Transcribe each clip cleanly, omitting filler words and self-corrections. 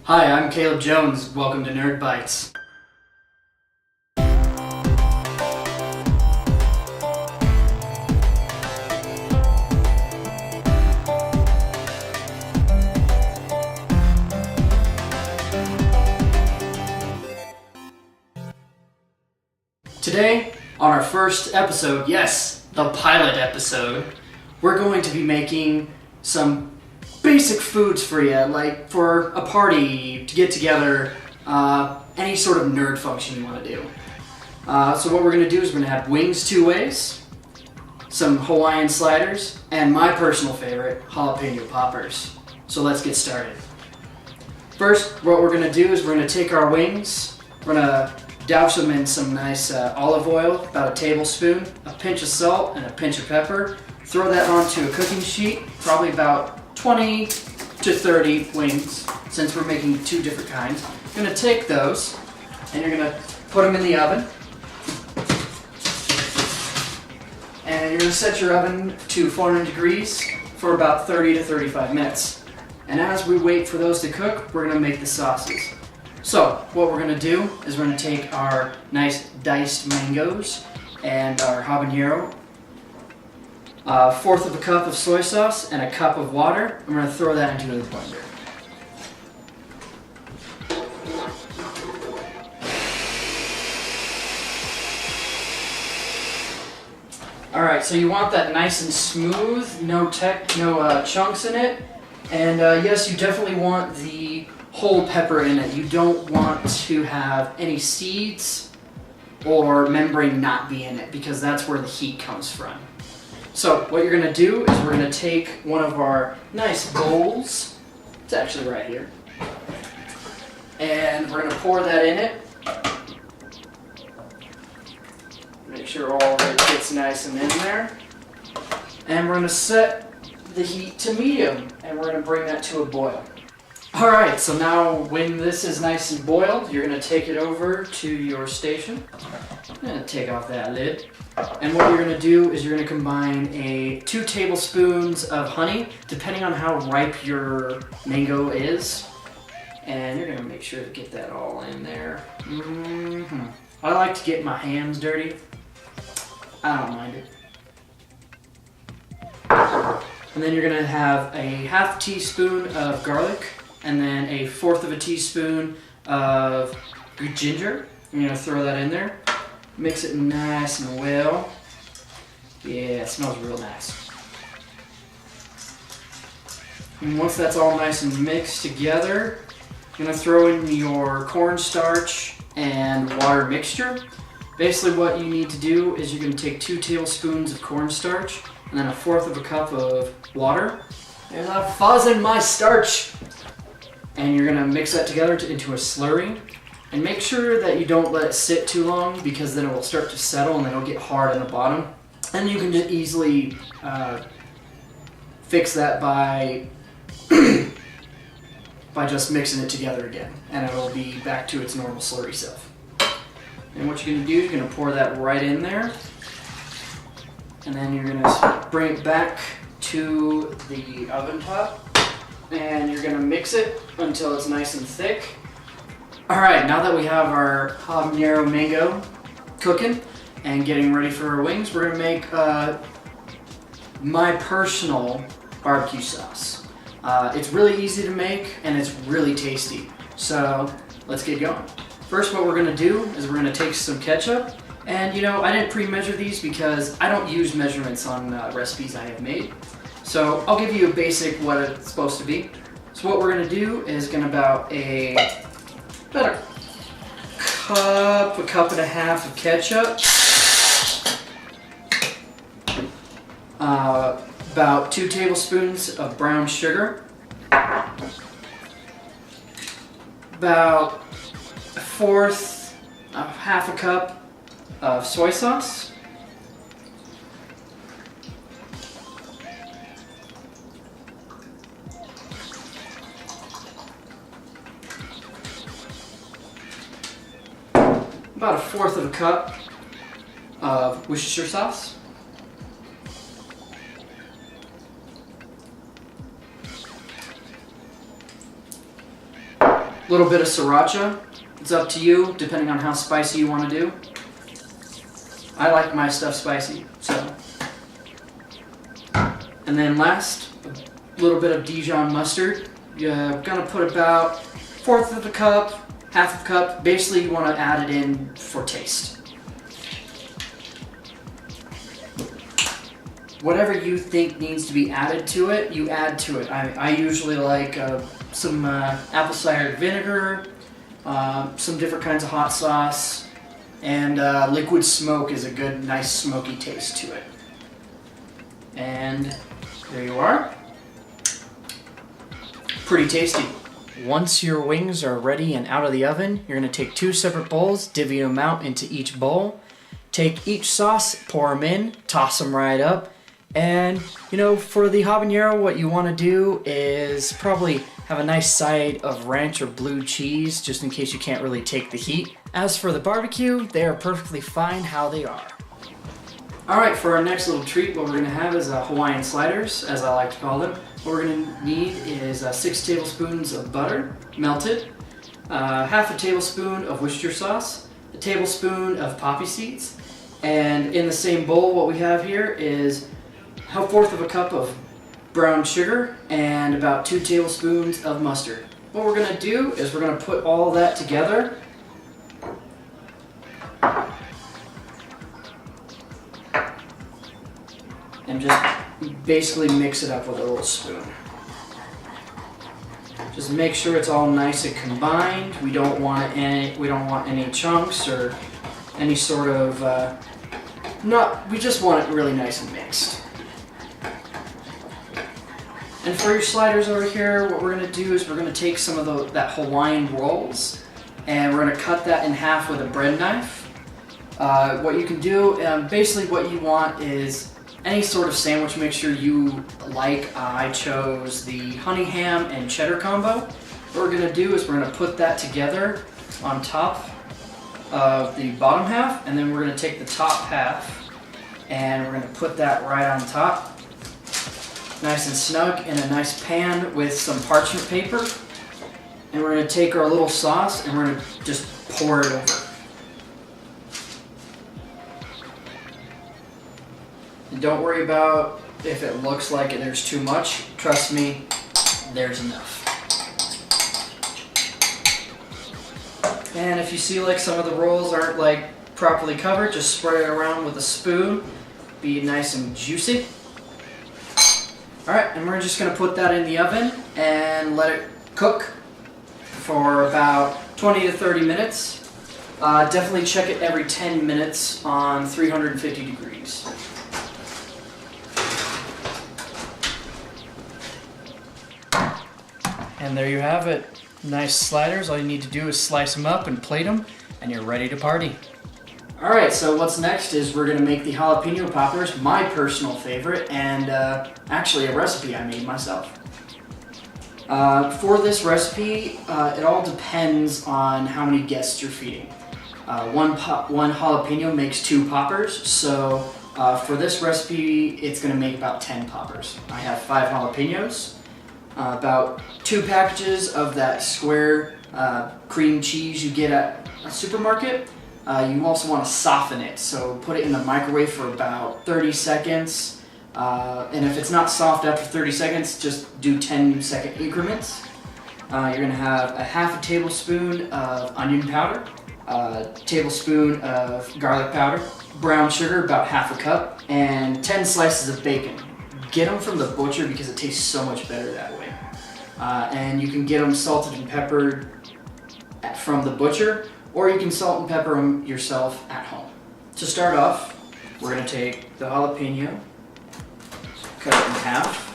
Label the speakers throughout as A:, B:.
A: Hi, I'm Caleb Jones. Welcome to Nerd Bites. Today, on our first episode, yes, the pilot episode, we're going to be making some basic foods for you, like for a party, to get together, any sort of nerd function you want to do. So what we're going to do is we're going to have wings two ways, some Hawaiian sliders, and my personal favorite, jalapeno poppers. So let's get started. First, what we're going to do is we're going to take our wings, we're going to douse them in some nice olive oil, about a tablespoon, a pinch of salt, and a pinch of pepper. Throw that onto a cooking sheet, probably about 20 to 30 wings, since we're making two different kinds. You're going to take those, and you're going to put them in the oven. And you're going to set your oven to 400 degrees for about 30 to 35 minutes. And as we wait for those to cook, we're going to make the sauces. So, what we're going to do is we're going to take our nice diced mangoes and our habanero, a fourth of a cup of soy sauce, and a cup of water. I'm going to throw that into the blender. Alright, so you want that nice and smooth, no chunks in it. And yes, you definitely want the whole pepper in it. You don't want to have any seeds or membrane not be in it, because that's where the heat comes from. So what you're going to do is we're going to take one of our nice bowls, it's actually right here, and we're going to pour that in it. Make sure all of it gets nice and in there. And we're going to set the heat to medium, and we're going to bring that to a boil. Alright, so now when this is nice and boiled, you're going to take it over to your station. I'm going to take off that lid. And what you're going to do is you're going to combine 2 tablespoons of honey, depending on how ripe your mango is. And you're going to make sure to get that all in there. I like to get my hands dirty. I don't mind it. And then you're going to have a half teaspoon of garlic, and then a fourth of a teaspoon of ginger. I'm going to throw that in there. Mix it nice and well. Yeah, it smells real nice. And once that's all nice and mixed together, you're going to throw in your cornstarch and water mixture. Basically what you need to do is you're going to take 2 tablespoons of cornstarch and then a fourth of a cup of water. There's a fuzz in my starch! And you're going to mix that together into a slurry. And make sure that you don't let it sit too long, because then it will start to settle and then it'll get hard on the bottom. And you can just easily fix that by just mixing it together again. And it'll be back to its normal slurry self. And what you're going to do is you're going to pour that right in there. And then you're going to bring it back to the oven top. And you're going to mix it until it's nice and thick. Alright, now that we have our habanero mango cooking and getting ready for our wings, we're going to make my personal barbecue sauce. It's really easy to make and it's really tasty. So let's get going. First, what we're going to do is we're going to take some ketchup. And you know, I didn't pre-measure these because I don't use measurements on recipes I have made. So I'll give you a basic what it's supposed to be. So what we're going to do is about a cup and a half of ketchup, about 2 tablespoons of brown sugar, about half a cup of soy sauce, about a fourth of a cup of Worcestershire sauce, A little bit of sriracha. It's up to you, depending on how spicy you want to do. I like my stuff spicy, so. And then last, a little bit of Dijon mustard. You're gonna put about 1/4 of a cup, 1/2 a cup. Basically, you want to add it in for taste. Whatever you think needs to be added to it, you add to it. I usually like some apple cider vinegar, some different kinds of hot sauce, and liquid smoke is a good, nice smoky taste to it. And there you are. Pretty tasty. Once your wings are ready and out of the oven, you're going to take 2 separate bowls, divvy them out into each bowl, take each sauce, pour them in, toss them right up, and for the habanero, what you want to do is probably have a nice side of ranch or blue cheese, just in case you can't really take the heat. As for the barbecue, they are perfectly fine how they are. Alright, for our next little treat, what we're going to have is Hawaiian sliders, as I like to call them. What we're going to need is 6 tablespoons of butter, melted, 1/2 tablespoon of Worcestershire sauce, a tablespoon of poppy seeds, and in the same bowl what we have here is 1/4 of a cup of brown sugar and about 2 tablespoons of mustard. What we're going to do is we're going to put all that together and just basically mix it up with a little spoon. Just make sure it's all nice and combined. We don't want any chunks or any sort of we just want it really nice and mixed. And for your sliders over here, what we're going to do is we're going to take some of that Hawaiian rolls and we're going to cut that in half with a bread knife. What you can do, basically what you want is any sort of sandwich mixture you like. I chose the honey ham and cheddar combo. What we're going to do is we're going to put that together on top of the bottom half, and then we're going to take the top half and we're going to put that right on top. Nice and snug in a nice pan with some parchment paper. And we're going to take our little sauce and we're going to just pour it over. And don't worry about if it looks like there's too much. Trust me, there's enough. And if you see like some of the rolls aren't like properly covered, just spread it around with a spoon. Be nice and juicy. Alright, and we're just going to put that in the oven and let it cook for about 20 to 30 minutes. Definitely check it every 10 minutes on 350 degrees. And there you have it. Nice sliders. All you need to do is slice them up and plate them, and you're ready to party. Alright, so what's next is we're going to make the jalapeno poppers, my personal favorite, and actually a recipe I made myself. For this recipe, it all depends on how many guests you're feeding. One jalapeno makes 2 poppers, so for this recipe it's going to make about 10 poppers. I have 5 jalapenos, about 2 packages of that square cream cheese you get at a supermarket. You also want to soften it, so put it in the microwave for about 30 seconds. And if it's not soft after 30 seconds, just do 10-second increments. You're going to have a 1/2 tablespoon of onion powder, a tablespoon of garlic powder, brown sugar, about 1/2 cup, and 10 slices of bacon. Get them from the butcher because it tastes so much better that way. And you can get them salted and peppered from the butcher, or you can salt and pepper them yourself at home. To start off, we're going to take the jalapeno, cut it in half,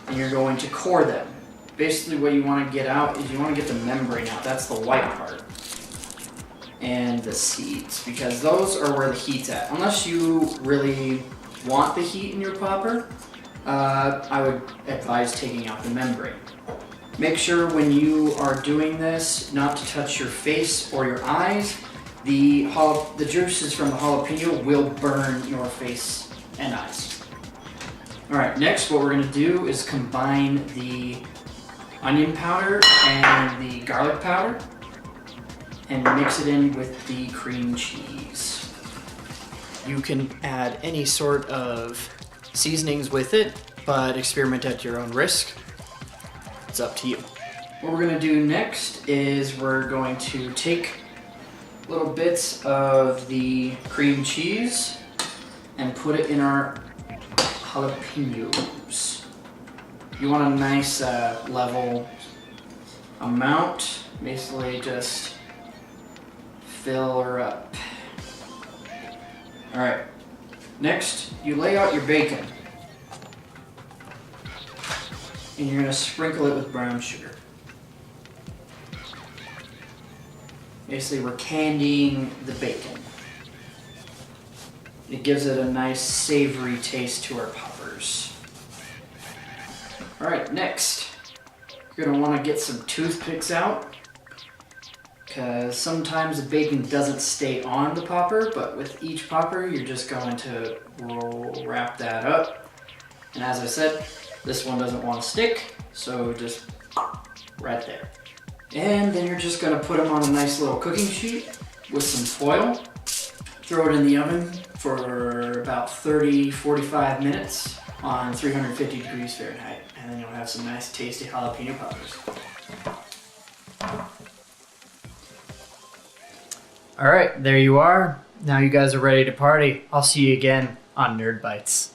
A: and you're going to core them. Basically what you want to get out is you want to get the membrane out. That's the white part. And the seeds, because those are where the heat's at. Unless you really want the heat in your popper, I would advise taking out the membrane. Make sure when you are doing this not to touch your face or your eyes. The juices from the jalapeno will burn your face and eyes. All right, next what we're gonna do is combine the onion powder and the garlic powder and mix it in with the cream cheese. You can add any sort of seasonings with it, but experiment at your own risk. It's up to you. What we're gonna do next is we're going to take little bits of the cream cheese and put it in our jalapenos. You want a nice level amount, basically just fill her up. All right, next you lay out your bacon and you're gonna sprinkle it with brown sugar. Basically, we're candying the bacon. It gives it a nice savory taste to our poppers. All right, next, you're gonna wanna get some toothpicks out because sometimes the bacon doesn't stay on the popper, but with each popper, you're just going to wrap that up. And as I said, this one doesn't want to stick, so just right there. And then you're just gonna put them on a nice little cooking sheet with some foil. Throw it in the oven for about 30-45 minutes on 350 degrees Fahrenheit. And then you'll have some nice tasty jalapeno poppers. All right, there you are. Now you guys are ready to party. I'll see you again on Nerd Bites.